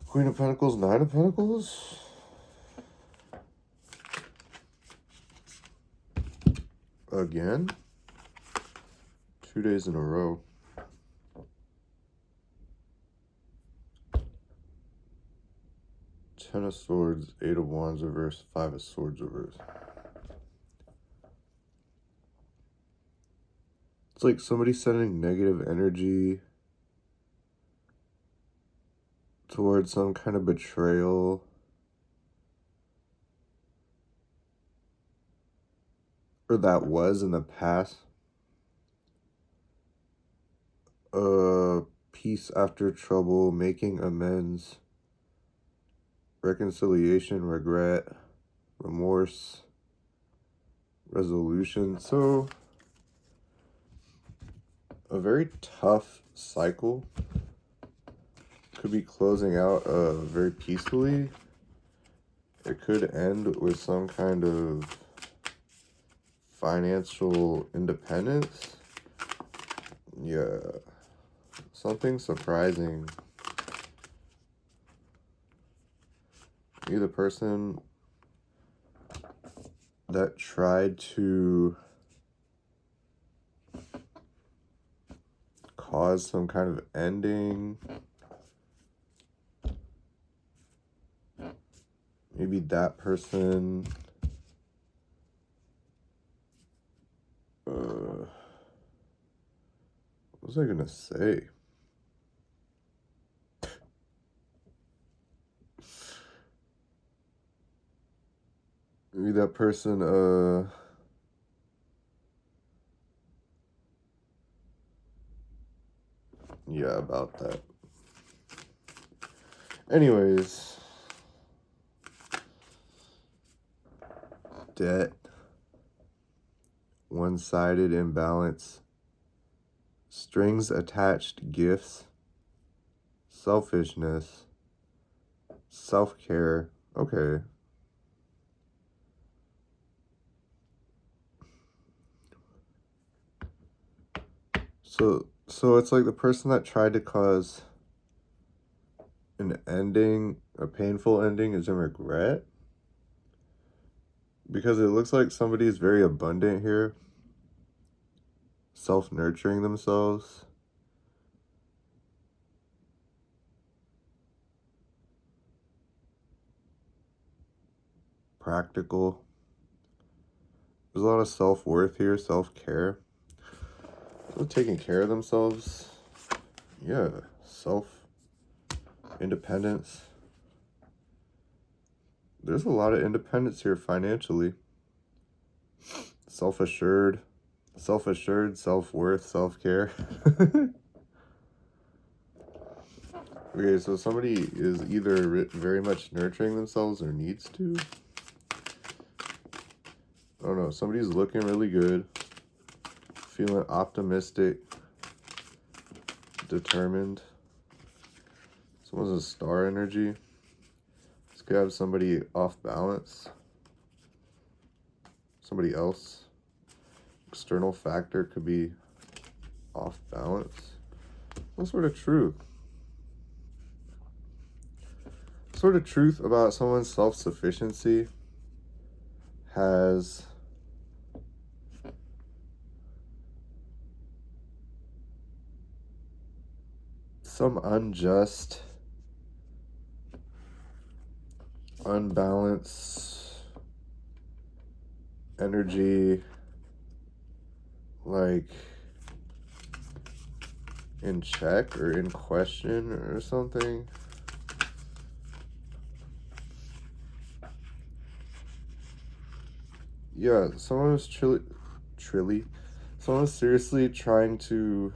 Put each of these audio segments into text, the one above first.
Queen of Pentacles, Nine of Pentacles. Again. 2 days in a row. Ten of Swords, Eight of Wands reverse, Five of Swords reverse. It's like somebody sending negative energy towards some kind of betrayal. Or that was in the past. Peace after trouble, making amends, reconciliation, regret, remorse, resolution. So, a very tough cycle could be closing out very peacefully. It could end with some kind of financial independence. Yeah. Something surprising. You're the person that tried to cause some kind of ending. Maybe that person what was I gonna say? Maybe that person yeah, about that. Anyways, debt, one-sided imbalance, strings attached gifts, selfishness, self-care. Okay. So it's like the person that tried to cause an ending, a painful ending, is in regret. Because it looks like somebody is very abundant here. Self-nurturing themselves. Practical. There's a lot of self-worth here, self-care. So taking care of themselves. Yeah, self-independence. There's a lot of independence here financially. Self-assured, self-worth, self-care. Okay, so somebody is either very much nurturing themselves or needs to. I don't know. Somebody's looking really good. Feeling optimistic. Determined. Someone's a star energy. This could have somebody off balance. Somebody else. External factor could be off balance. What sort of truth? Sort of truth about someone's self-sufficiency has some unjust, unbalanced energy, like in check or in question or something. Yeah, someone was someone was seriously trying to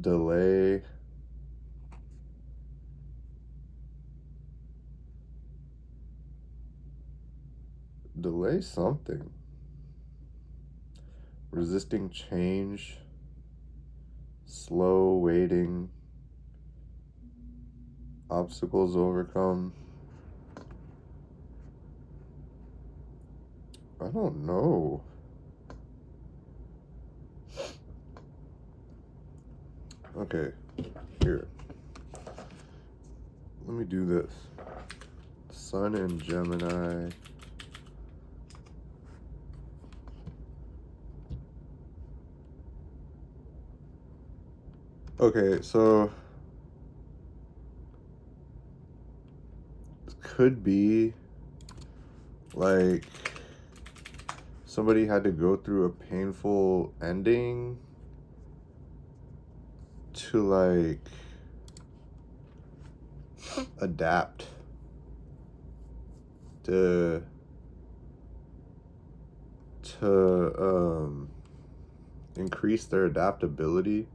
delay something. Resisting change, slow waiting, obstacles overcome. I don't know. Okay, here. let me do this. Sun in Gemini. Okay, so it could be like somebody had to go through a painful ending to like adapt to increase their adaptability,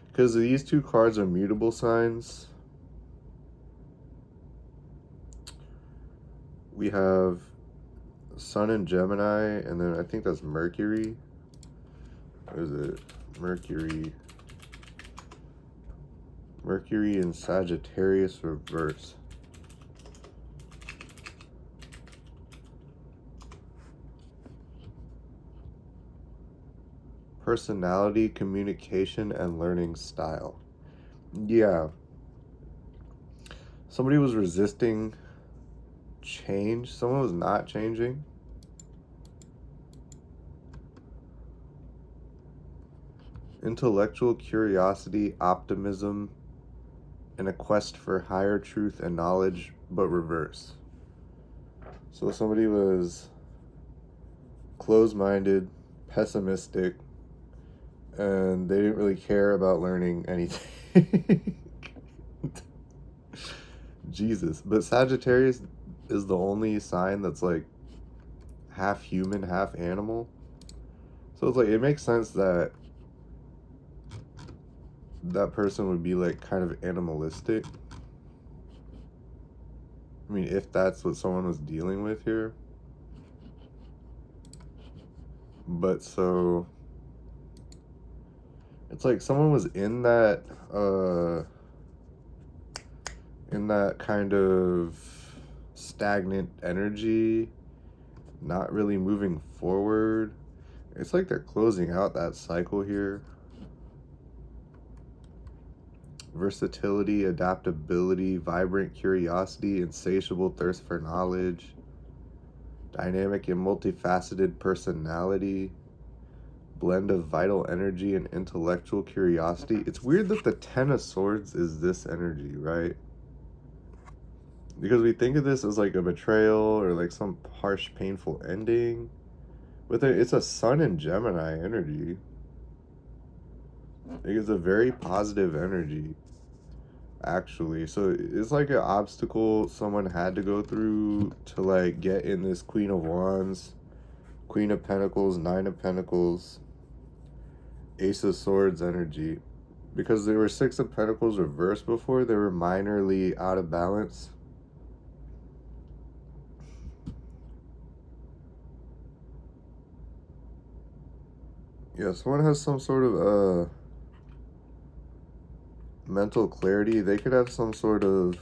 because these two cards are mutable signs. We have Sun in Gemini, and then I think that's Mercury. What is it? Mercury in Sagittarius reverse. Personality, communication, and learning style. Yeah. Somebody was resisting change. Someone was not changing. Intellectual curiosity, optimism, and a quest for higher truth and knowledge, but reverse. So somebody was closed-minded, pessimistic, and they didn't really care about learning anything. Jesus. But Sagittarius is the only sign that's like half human, half animal. So it's like, it makes sense that that person would be like kind of animalistic. I mean, if that's what someone was dealing with here. But so it's like someone was in that kind of stagnant energy, not really moving forward. It's like they're closing out that cycle here. Versatility, adaptability, vibrant curiosity, insatiable thirst for knowledge, dynamic and multifaceted personality, blend of vital energy and intellectual curiosity. It's weird that the Ten of Swords is this energy, right? Because we think of this as like a betrayal or like some harsh, painful ending. But it's a Sun in Gemini energy. Like, it's a very positive energy, actually. So it's like an obstacle someone had to go through to like get in this Queen of Wands, Queen of Pentacles, Nine of Pentacles, Ace of Swords energy. Because they were Six of Pentacles reversed before, they were minorly out of balance. Yeah, someone has some sort of mental clarity. They could have some sort of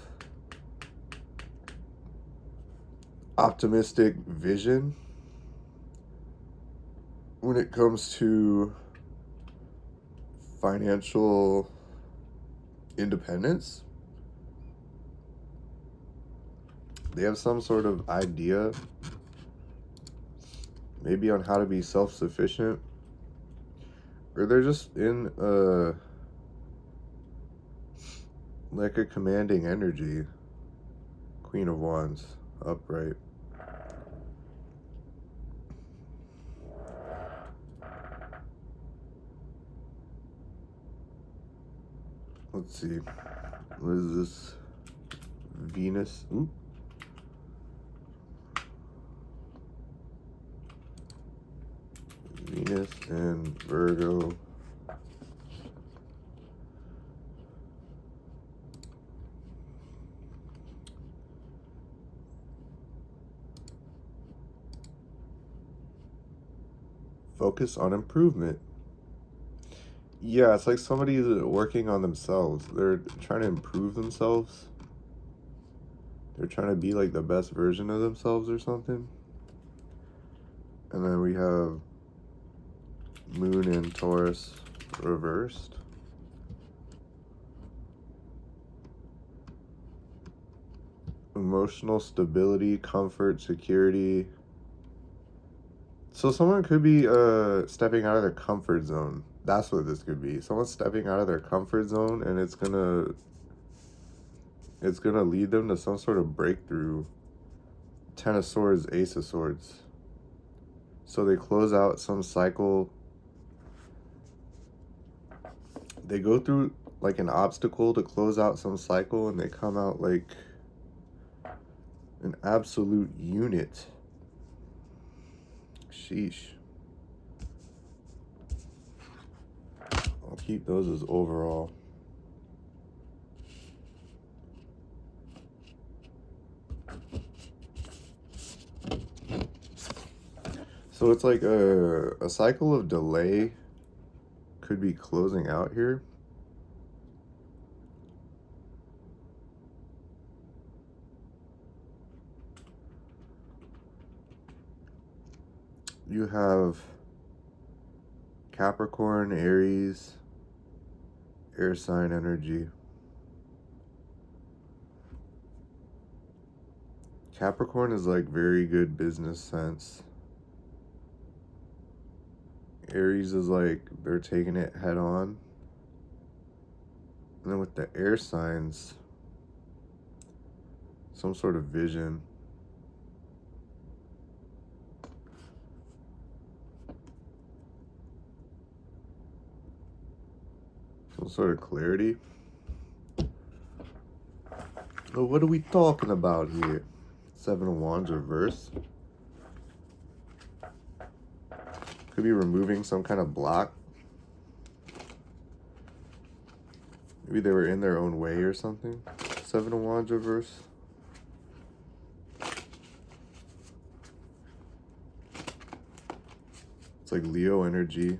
optimistic vision when it comes to financial independence. They have some sort of idea, maybe on how to be self-sufficient, or they're just in like a commanding energy. Queen of Wands, upright. Let's see. What is this? Venus. Ooh. Venus and Virgo. Focus on improvement. Yeah, it's like somebody's working on themselves. They're trying to improve themselves. They're trying to be like the best version of themselves or something. And then we have Moon in Taurus reversed. emotional stability, comfort, security. So someone could be stepping out of their comfort zone. That's what this could be. Someone's stepping out of their comfort zone, and it's gonna lead them to some sort of breakthrough. Ten of Swords, Ace of Swords. So they close out some cycle. They go through like an obstacle to close out some cycle, and they come out like an absolute unit. Sheesh. I'll keep those as overall. So it's like a cycle of delay could be closing out here. You have Capricorn, Aries, air sign energy. Capricorn is like very good business sense. Aries is like they're taking it head on. And then with the air signs, some sort of vision. Some sort of clarity. So what are we talking about here? Seven of Wands reverse. Could be removing some kind of block. Maybe they were in their own way or something. Seven of Wands reverse. It's like Leo energy.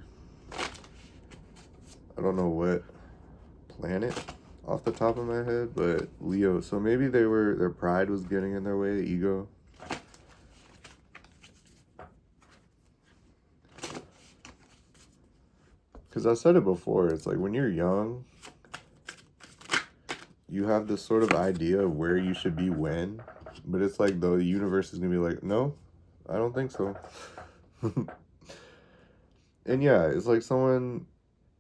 I don't know what planet off the top of my head, but Leo. So maybe their pride was getting in their way, ego. Because I said it before, it's like when you're young, you have this sort of idea of where you should be when, but it's like the universe is gonna be like, no, I don't think so. And yeah, it's like someone,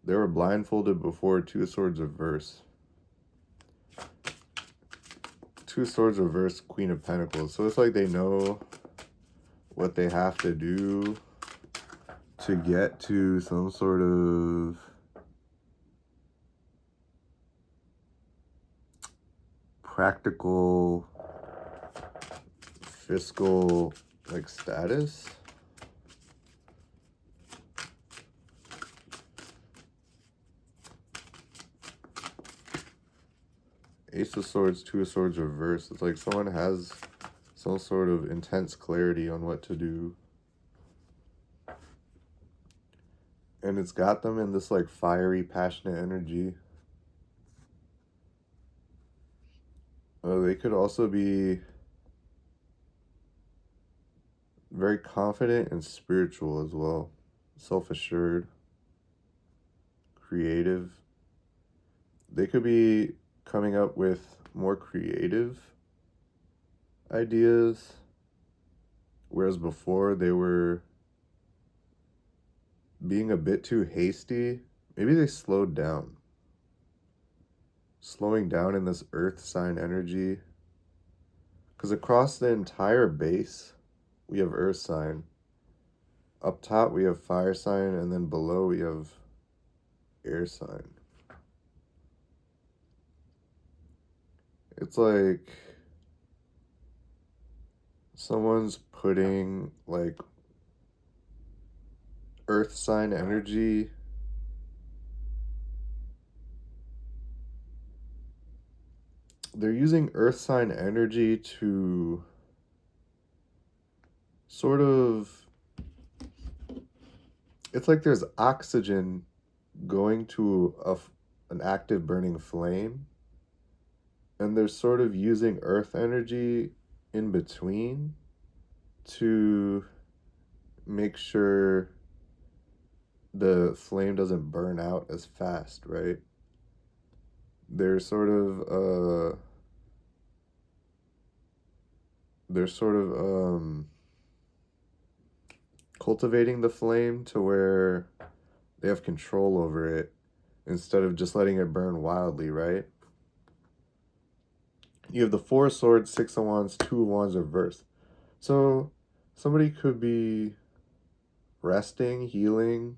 they were blindfolded before. Two of Swords reverse. Two of Swords reverse, Queen of Pentacles. So it's like they know what they have to do to get to some sort of practical fiscal like status. Ace of Swords, Two of Swords reverse. It's like someone has some sort of intense clarity on what to do. And it's got them in this like fiery, passionate energy. They could also be very confident and spiritual as well. Self-assured, creative. They could be coming up with more creative ideas, whereas before they were being a bit too hasty. Maybe they slowed down. Slowing down in this earth sign energy. Because across the entire base, we have earth sign. Up top, we have fire sign, and then below, we have air sign. It's like someone's putting like earth sign energy they're using earth sign energy to sort of, it's like there's oxygen going to an active burning flame, and they're sort of using earth energy in between to make sure the flame doesn't burn out as fast, right? They're sort of they're sort of cultivating the flame to where they have control over it instead of just letting it burn wildly, right? You have the Four of Swords, Six of Wands, Two of Wands reversed. So somebody could be resting, healing.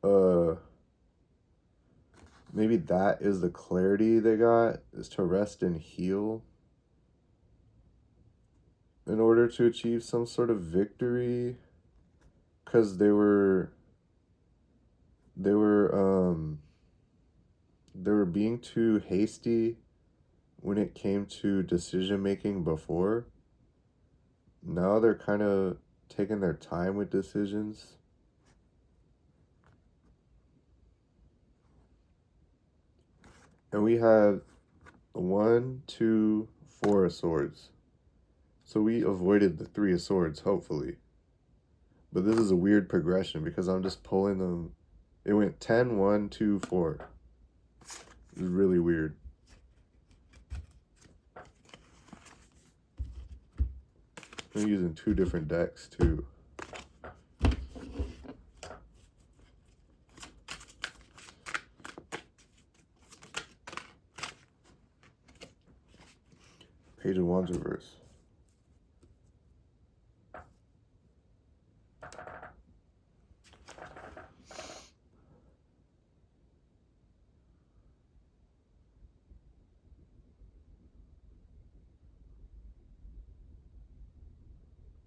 Uh, maybe that is the clarity they got, is to rest and heal in order to achieve some sort of victory, because they were they were being too hasty when it came to decision making before. Now they're kind of taking their time with decisions. And we had 1, 2, 4 of Swords. So we avoided the Three of Swords, hopefully. But this is a weird progression because I'm just pulling them. It went 10, 1, 2, 4. It's really weird. I'm using 2 different decks too. Page of Wands reverse.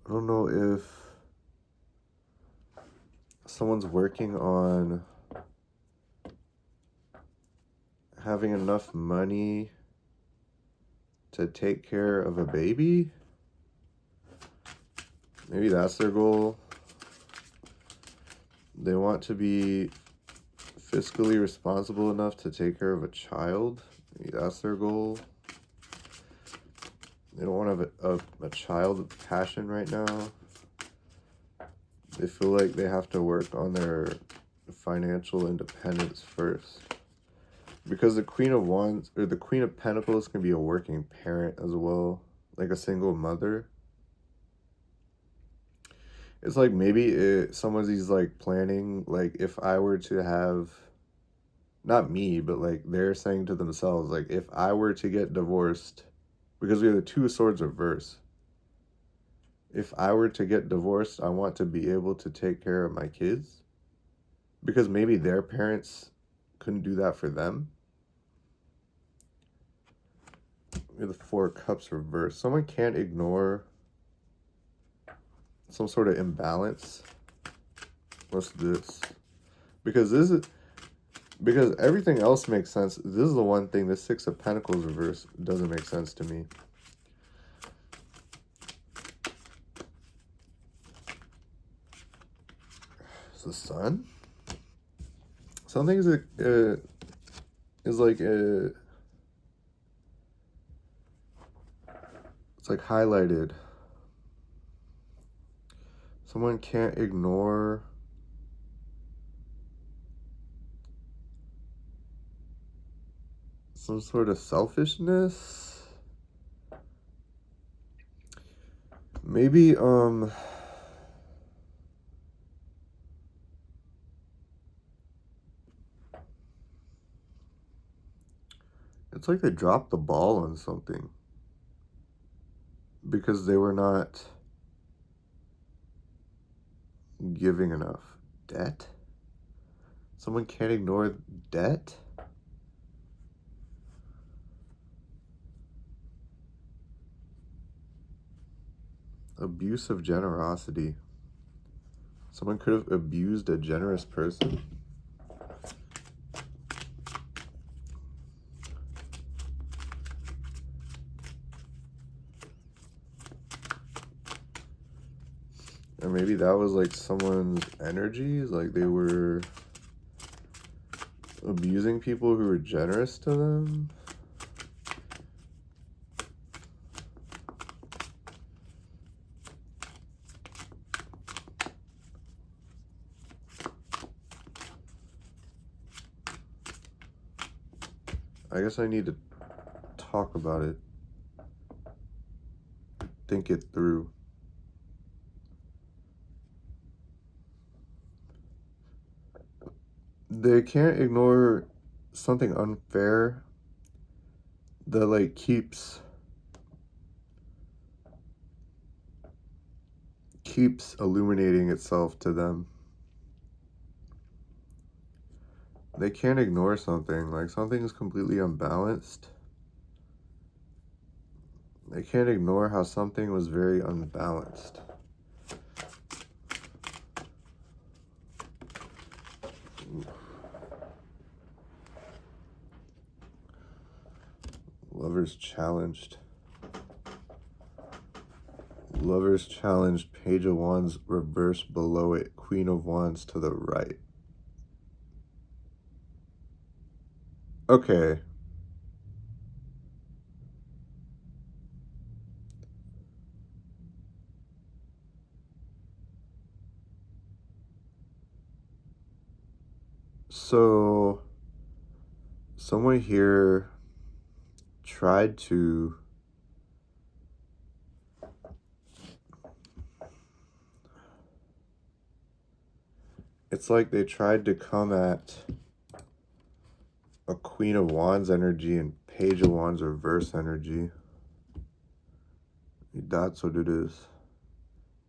I don't know if someone's working on having enough money to take care of a baby. Maybe that's their goal. They want to be fiscally responsible enough to take care of a child. Maybe that's their goal. They don't want to have a child passion right now. They feel like they have to work on their financial independence first. Because the Queen of Wands, or the Queen of Pentacles, can be a working parent as well. Like a single mother. It's like maybe someone's like planning, like if I were to have, not me, but like they're saying to themselves, like if I were to get divorced, because we have the Two of Swords reverse. If I were to get divorced, I want to be able to take care of my kids. Because maybe their parents couldn't do that for them. We have the Four of Cups reverse. Someone can't ignore some sort of imbalance. What's this? Because everything else makes sense. This is the one thing, the Six of Pentacles reverse doesn't make sense to me. It's the Sun? Something is like it's like highlighted. Someone can't ignore some sort of selfishness. Maybe it's like they dropped the ball on something because they were not giving enough. Debt? Someone can't ignore debt? Abuse of generosity. Someone could have abused a generous person. Or maybe that was like someone's energies, like they were abusing people who were generous to them. I guess I need to talk about it. think it through. They can't ignore something unfair that like keeps illuminating itself to them. They can't ignore something, like something is completely unbalanced. They can't ignore how something was very unbalanced. Lovers challenged. Lovers challenged, Page of Wands reverse below it, Queen of Wands to the right. Okay. So, someone here tried to it's like they tried to come at a Queen of Wands energy and Page of Wands reverse energy. That's what it is.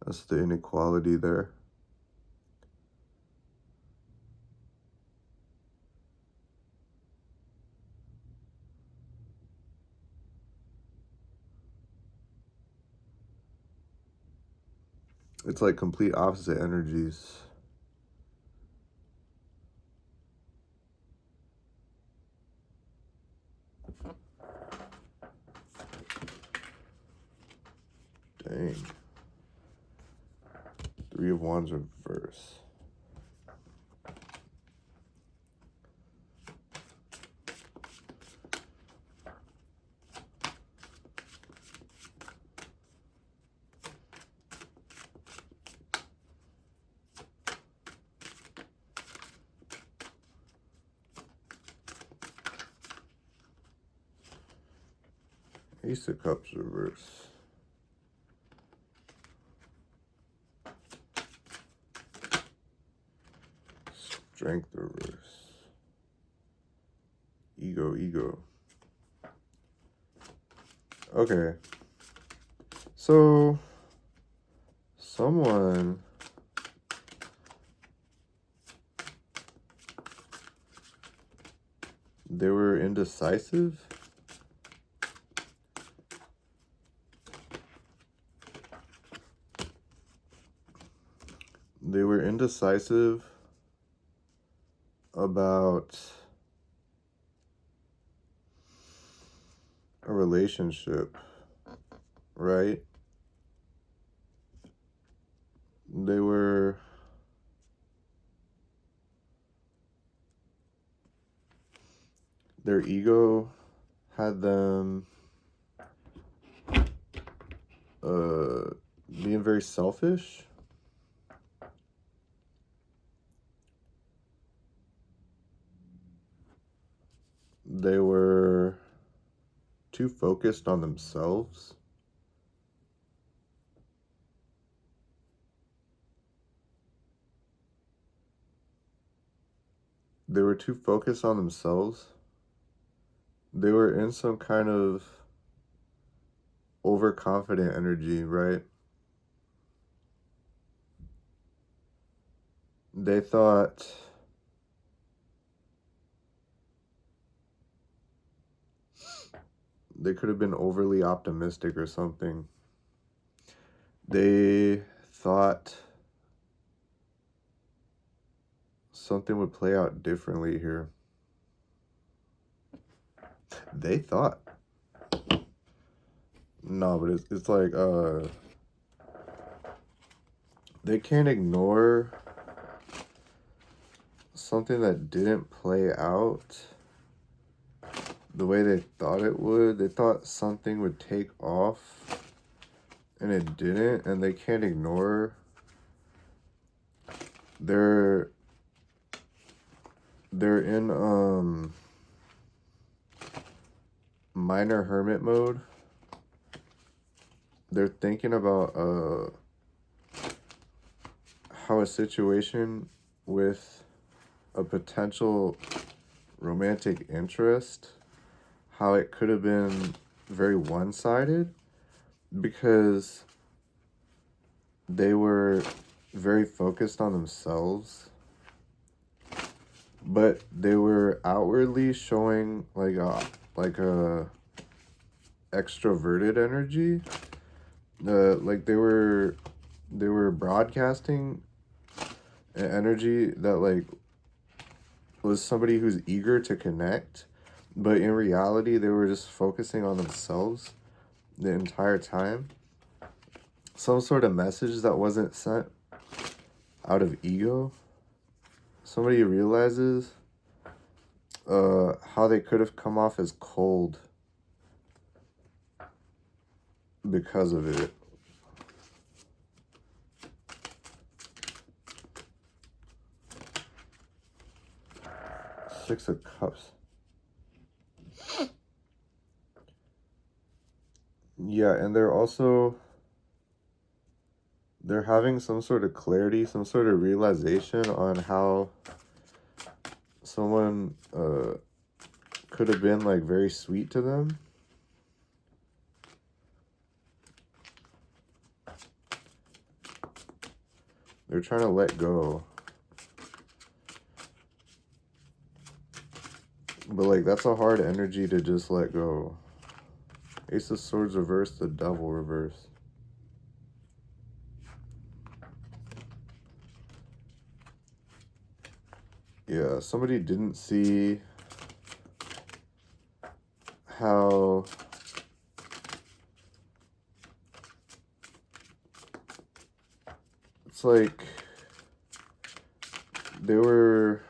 That's the inequality there. It's like complete opposite energies. Dang. Three of Wands reverse. Ace of Cups reverse. Strength reverse. Ego. Okay. So, someone they were indecisive. They were indecisive about a relationship, right? Their ego had them being very selfish. They were too focused on themselves. They were too focused on themselves. They were in some kind of overconfident energy, right? They thought they could have been overly optimistic or something. They thought something would play out differently here. They thought. No, but it's like they can't ignore something that didn't play out the way they thought it would. They thought something would take off and it didn't, and they can't ignore they're in minor hermit mode. they're thinking about how a situation with a potential romantic interest, how it could have been very one-sided because they were very focused on themselves, but they were outwardly showing like a extroverted energy. Like they were broadcasting an energy that like was somebody who's eager to connect, but in reality they were just focusing on themselves the entire time. Some sort of message that wasn't sent out of ego. Somebody realizes how they could have come off as cold because of it. Six of Cups. Yeah, and they're having some sort of clarity, some sort of realization on how someone could have been like very sweet to them. They're trying to let go. But like that's a hard energy to just let go. Ace of Swords reversed, the Devil reversed. Yeah, somebody didn't see how it's like they were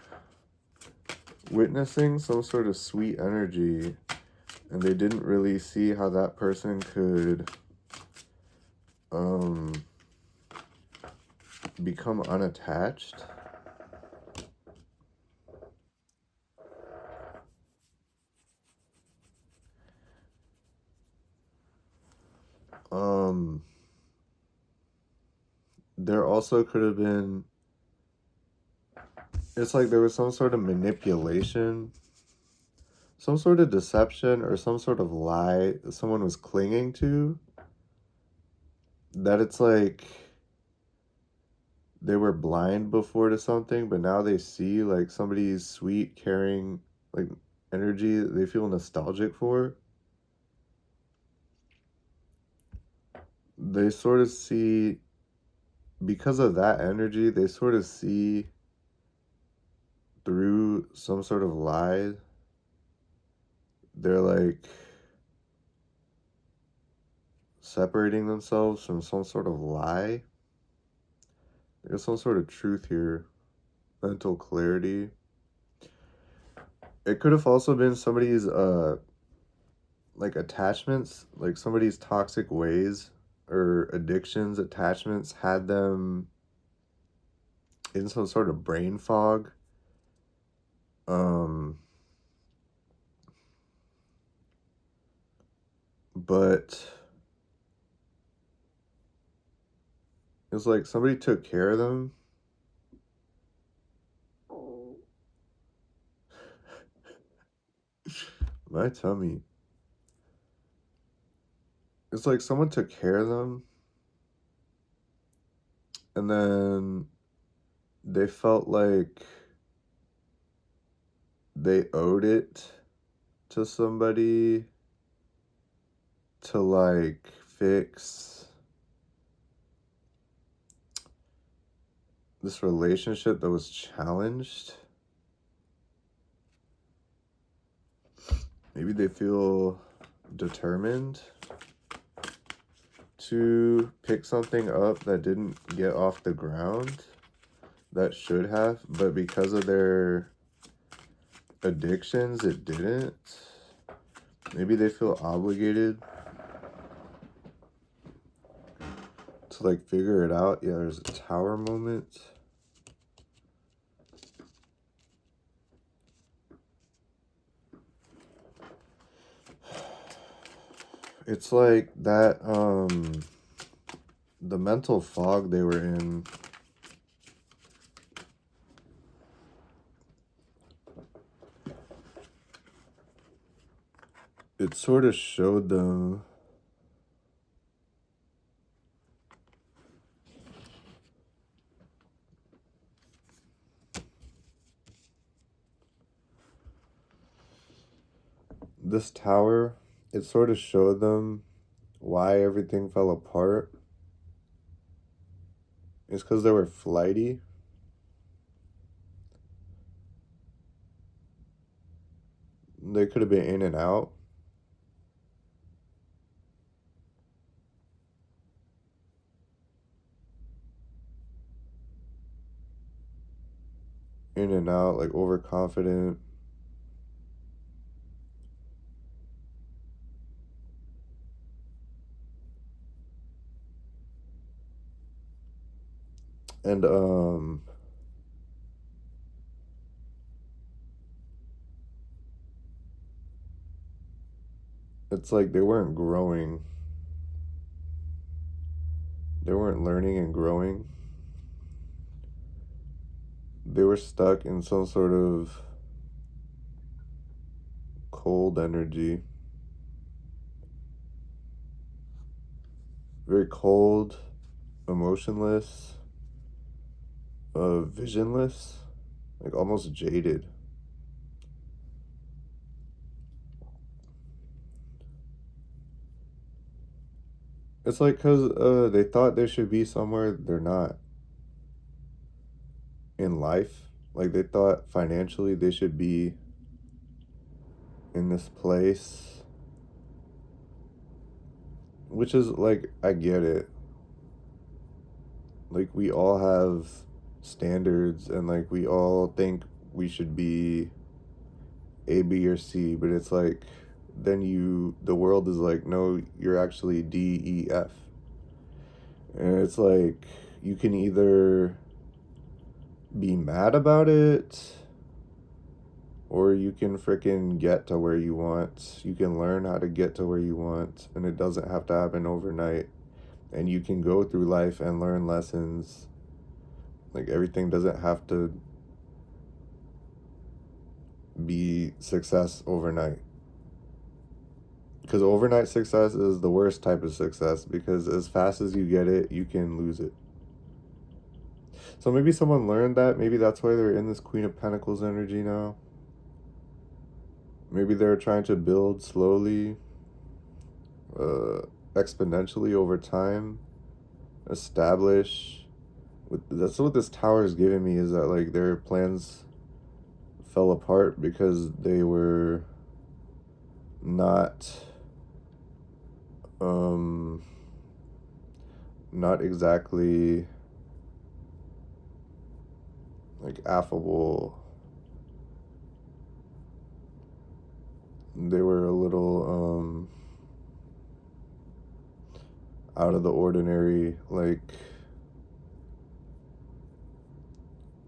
witnessing some sort of sweet energy and they didn't really see how that person could become unattached. There also could have been, it's like there was some sort of manipulation, some sort of deception, or some sort of lie that someone was clinging to, that it's like they were blind before to something, but now they see like somebody's sweet, caring, like energy that they feel nostalgic for. They sort of see, because of that energy, they sort of see through some sort of lie. They're like separating themselves from some sort of lie. There's some sort of truth here, mental clarity. It could have also been somebody's like attachments, like somebody's toxic ways or addictions, attachments had them in some sort of brain fog. But it's like somebody took care of them. My tummy. It's like someone took care of them and then they felt like they owed it to somebody to like fix this relationship that was challenged. Maybe they feel determined to pick something up that didn't get off the ground, that should have, but because of their addictions, it didn't. Maybe they feel obligated to like figure it out. Yeah, there's a Tower moment. It's like that the mental fog they were in, it sort of showed them this tower, it sort of showed them why everything fell apart. It's because they were flighty. They could have been in and out. In and out, like overconfident. And it's like they weren't growing. They weren't learning and growing. They were stuck in some sort of cold energy. Very cold, emotionless, visionless, like almost jaded. It's like because they thought they should be somewhere they're not in life. Like they thought financially they should be in this place, which is like, I get it. Like we all have standards and like we all think we should be A, B, or C, but it's like then the world is like, no, you're actually D, E, F. And it's like you can either be mad about it or you can freaking get to where you want. You can learn how to get to where you want, and it doesn't have to happen overnight. And you can go through life and learn lessons. Like everything doesn't have to be success overnight. Because overnight success is the worst type of success, because as fast as you get it, you can lose it. So maybe someone learned that. Maybe that's why they're in this Queen of Pentacles energy now. Maybe they're trying to build slowly, exponentially over time, establish. That's what this tower is giving me, is that like their plans fell apart because they were not not exactly like affable. They were a little out of the ordinary. Like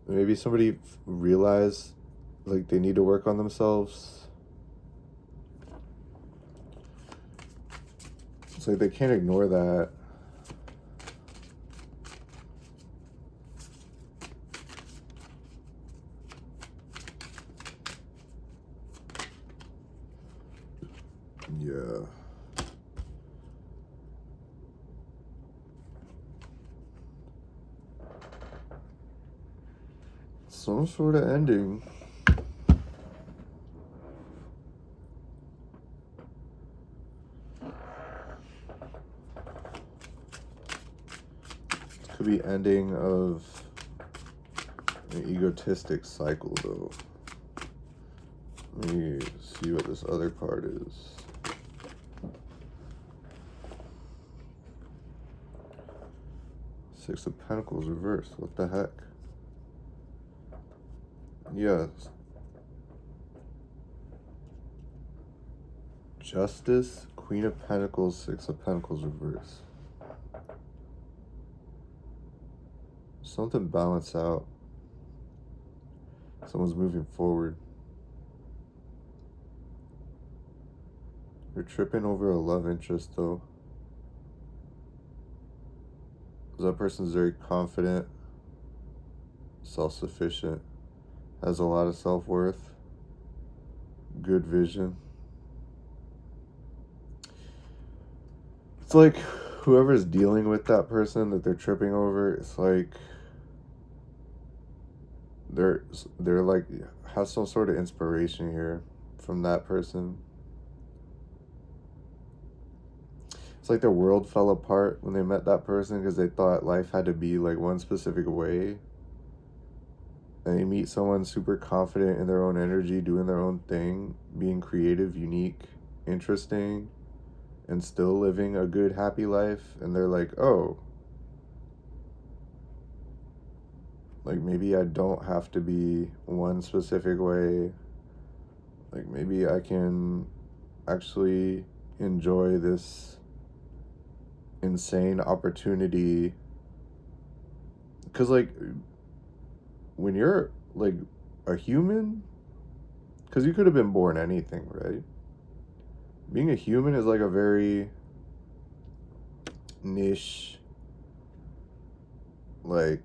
maybe somebody realized like they need to work on themselves. It's like they can't ignore that. Yeah. Some sort of ending. Could be ending of an egotistic cycle, though. Let me see what this other card is. Six of Pentacles reversed. What the heck? Yes. Justice, Queen of Pentacles, Six of Pentacles reverse. Something balanced out. Someone's moving forward. They're tripping over a love interest, though. That person's very confident, self-sufficient, has a lot of self-worth, good vision. It's like whoever's dealing with that person that they're tripping over, it's like they're they're like has some sort of inspiration here from that person. It's like their world fell apart when they met that person because they thought life had to be like one specific way. And they meet someone super confident in their own energy, doing their own thing, being creative, unique, interesting, and still living a good, happy life. And they're like, oh, like maybe I don't have to be one specific way. Like maybe I can actually enjoy this insane opportunity. Because, like, when you're like a human, because you could have been born anything, right? Being a human is like a very niche, like,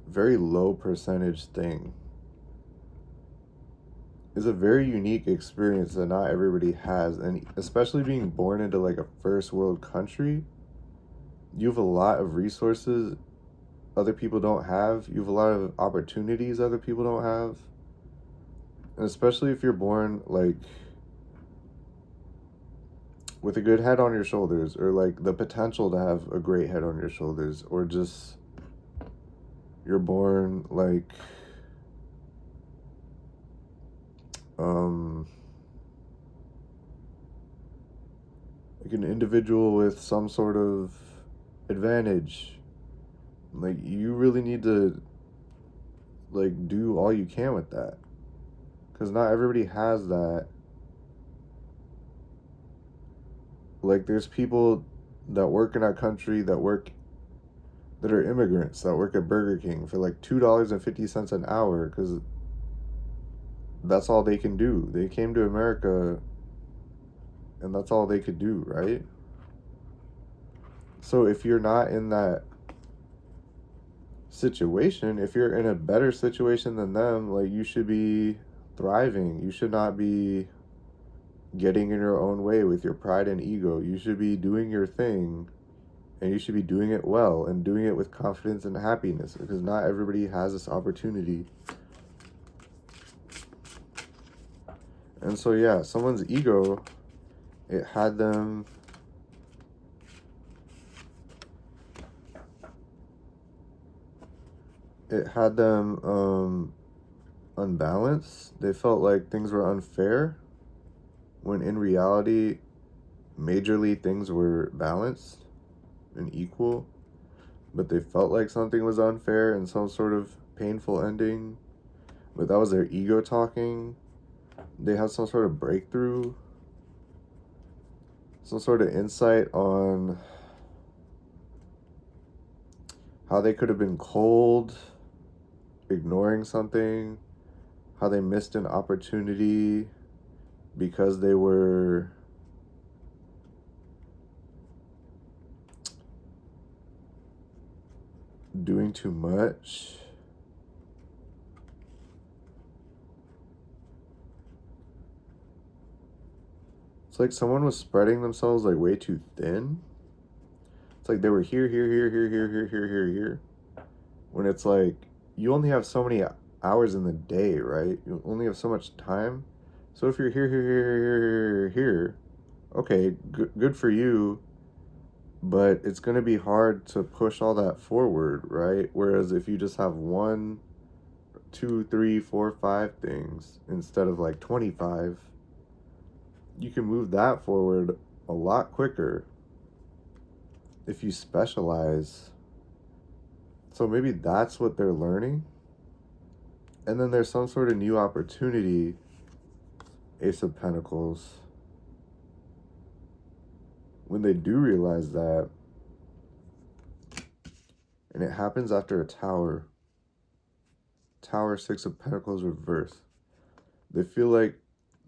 very low percentage thing. It's a very unique experience that not everybody has, and especially being born into like a first world country, you have a lot of resources other people don't have. You have a lot of opportunities other people don't have. And especially if you're born like with a good head on your shoulders, or like the potential to have a great head on your shoulders, or just you're born um like an individual with some sort of advantage. Like you really need to like do all you can with that, because not everybody has that. Like there's people that work in our country that are immigrants that work at Burger King for like $2.50 an hour because that's all they can do. They came to America and that's all they could do, right? So if you're not in that situation, if you're in a better situation than them, like you should be thriving. You should not be getting in your own way with your pride and ego. You should be doing your thing, and you should be doing it well and doing it with confidence and happiness, because not everybody has this opportunity. And so yeah, someone's ego, it had them it had them unbalanced. They felt like things were unfair when in reality majorly things were balanced and equal, but they felt like something was unfair and some sort of painful ending. But that was their ego talking. They had some sort of breakthrough, some sort of insight on how they could have been cold, ignoring something, how they missed an opportunity because they were doing too much. It's like someone was spreading themselves like way too thin. It's like they were here, here, here, here, here, here, here, here, here. When it's like you only have so many hours in the day, right? You only have so much time. So if you're here, here, here, here, here, here, okay, good for you. But it's going to be hard to push all that forward, right? Whereas if you just have one, two, three, four, five things instead of like 25, you can move that forward a lot quicker if you specialize. So maybe that's what they're learning. And then there's some sort of new opportunity, Ace of Pentacles. When they do realize that, and it happens after a Tower, Six of Pentacles reverse. They feel like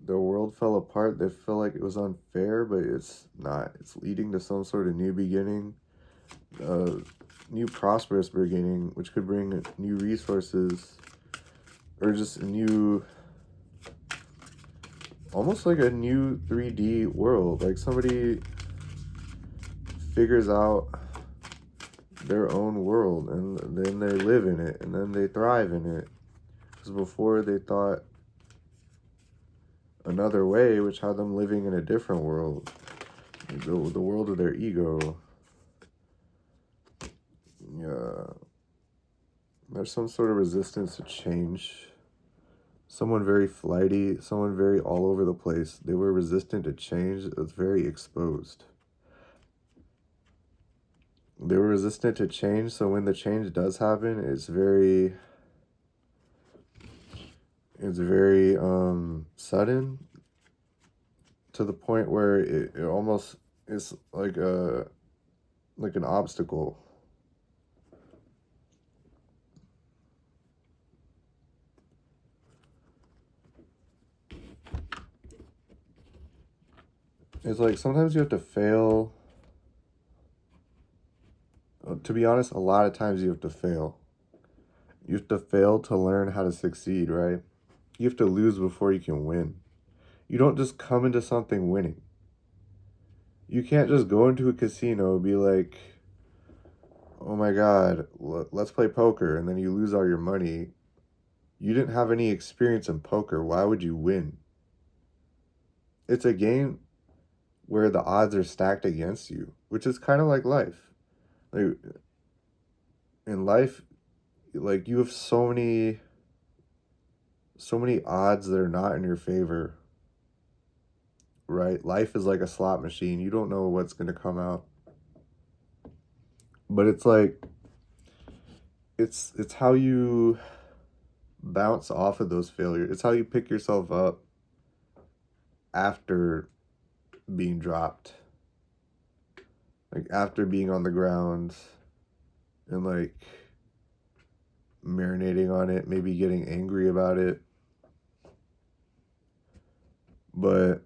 the world fell apart. They feel like it was unfair, but it's not. It's leading to some sort of new beginning. a new prosperous beginning, which could bring new resources or just a new, almost like a new 3D world. Like somebody figures out their own world and then they live in it and then they thrive in it. Because before they thought another way, which had them living in a different world, the world of their ego. Yeah, there's some sort of resistance to change. Someone very flighty, someone very all over the place. They were resistant to change. It's very exposed. They were resistant to change, so when the change does happen, it's very sudden, to the point where it almost is like an obstacle. It's like sometimes you have to fail. To be honest, a lot of times you have to fail. You have to fail to learn how to succeed, right? You have to lose before you can win. You don't just come into something winning. You can't just go into a casino and be like, oh my God, let's play poker, and then you lose all your money. You didn't have any experience in poker. Why would you win? It's a game where the odds are stacked against you, which is kind of like life. Like in life, like you have so many odds that are not in your favor, right? Life is like a slot machine. You don't know what's going to come out. But it's like it's how you bounce off of those failures. It's how you pick yourself up after being dropped. Like after being on the ground and like marinating on it, maybe getting angry about it. But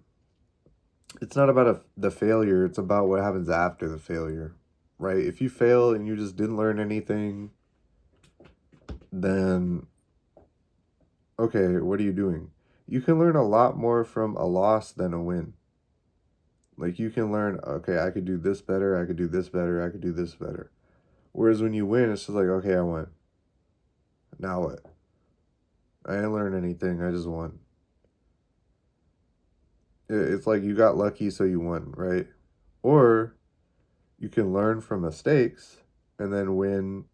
it's not about the failure, it's about what happens after the failure, right? If you fail and you just didn't learn anything, then okay, what are you doing? You can learn a lot more from a loss than a win. Like you can learn, okay, I could do this better, I could do this better, I could do this better. Whereas when you win, it's just like, okay, I won. Now what? I didn't learn anything, I just won. It's like you got lucky, so you won, right? Or you can learn from mistakes and then win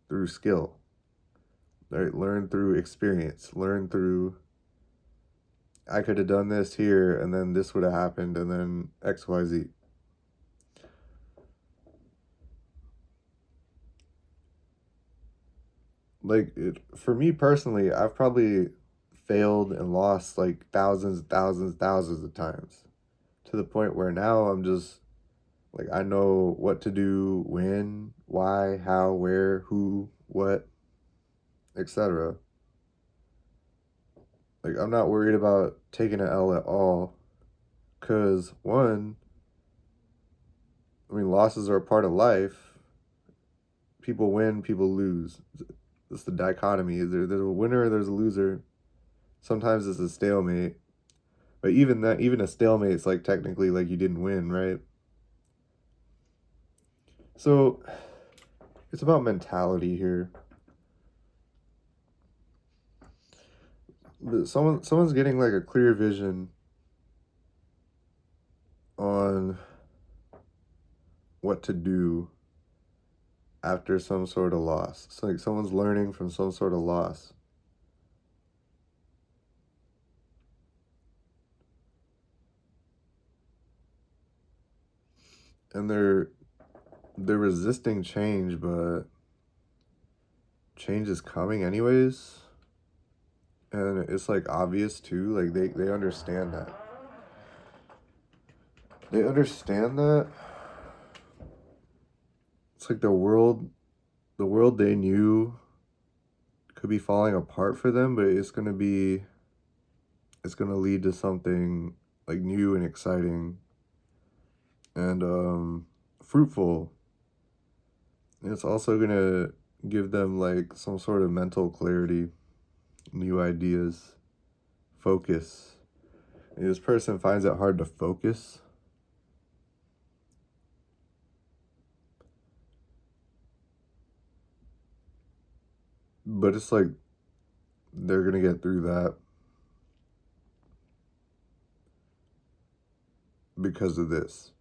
through skill, right? Learn through experience, learn through, I could have done this here and then this would have happened and then XYZ. Like for me personally, I've probably failed and lost like thousands of times, to the point where now I'm just like, I know what to do, when, why, how, where, who, what, etc. Like I'm not worried about taking an L at all, cuz one, I mean losses are a part of life. People win, people lose. It's the dichotomy. There's a winner, there's a loser. Sometimes it's a stalemate. But even that, even a stalemate is like technically like you didn't win, right? So it's about mentality here. Someone's getting like a clear vision on what to do after some sort of loss. It's like someone's learning from some sort of loss. And they're resisting change, but change is coming anyways. And it's like obvious too. Like they understand that. They understand that it's like the world they knew could be falling apart for them, but it's gonna lead to something like new and exciting and fruitful. It's also gonna give them like some sort of mental clarity, new ideas, focus. And this person finds it hard to focus. But it's like they're gonna get through that because of this.